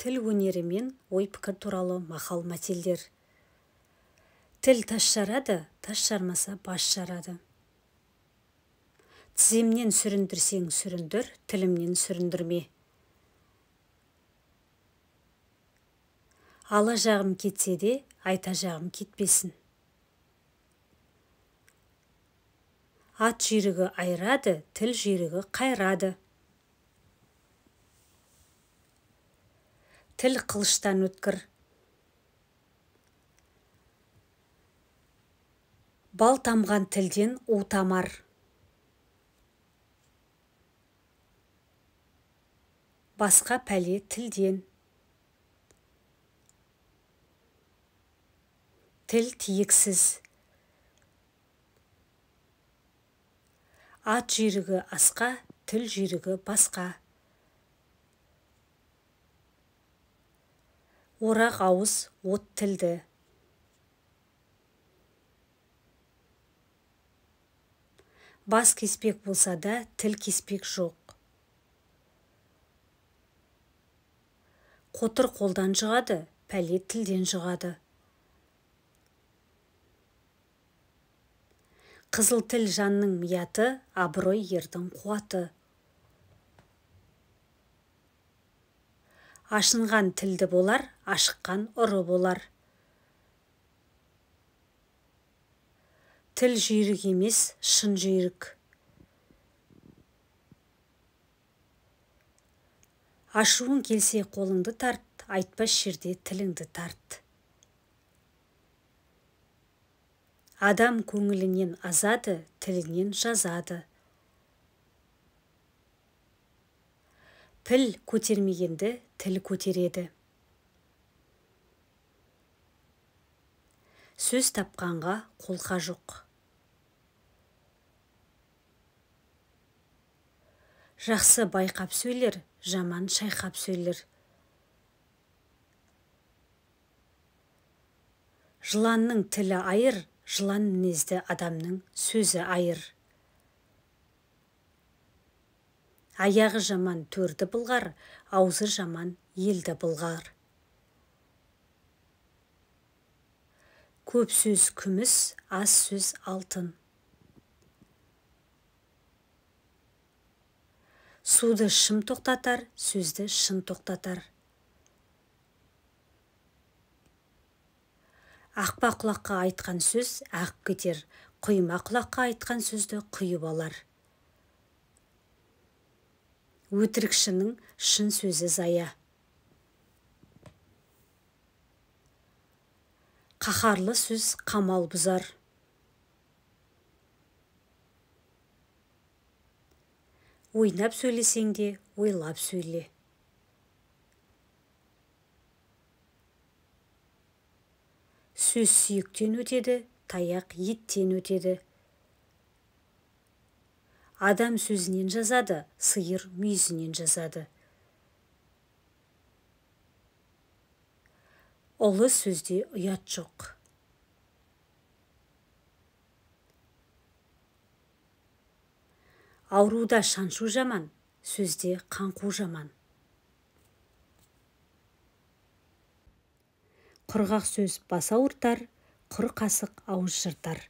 тіл өнері мен ой-пікір туралы мақал-мәтелдер. Тіл тас жарады, тас жармаса бас жарады. Тіземнен сүріндірсең сүріндір, тілімнен сүріндірме. Ала жағым кетсе де, айта жағым кетпесін. Ат жүйрігі айрады, тіл жүйрігі қайрады. Тіл қылыштан өткір. Бал тамған тілден у тамар. Басқа пәле тілден. Тіл тиексіз. Ат жүйрігі асқа, тіл жүйрігі басқа. Орақ ауыз от тілді. Бас кеспек болса да, тіл кеспек жоқ. Қотыр қолдан жығады, пәле тілден жығады. Қызыл тіл жанның мияты, абырой ердің қуаты. Ашынған тілді болар, ашыққан ұры болар. Тіл жүйрік емес, шын жүйрік. Ашуың келсе қолыңды тарт, айтпас жерде тіліңді тарт. Адам көңілінен азады, тілінен жазады. Піл көтермегенді тіл көтереді. Сөз тапқанға қолқа жоқ. Жақсы байқап сөйлер, жаман шайқап сөйлер. Жыланның тілі айыр, жылан мінезді адамның сөзі айыр. Аяғы жаман төрді былғар, аузы жаман елді былғар. Көп сөз күміс, аз сөз алтын. Суды шым тоқтатар, сөзді шын тоқтатар. Ақпа құлаққа айтқан сөз ақ кетер, құйма құлаққа айтқан сөзді құйып алар. Өтірікшінің шын сөзі зая. Қаһарлы сөз қамал бұзар. Ойнап сөйлесең де, ойлап сөйле. Сөз сүйектен өтеді, таяқ еттен өтеді. Адам сөзінен жазады, сиыр мүйізінен жазады. Ұлы сөзде ұят жоқ. Ауруда шаншу жаман, сөзде қанқу жаман. Құрғақ сөз бас ауыртар, құр қасық ауыз жыртар.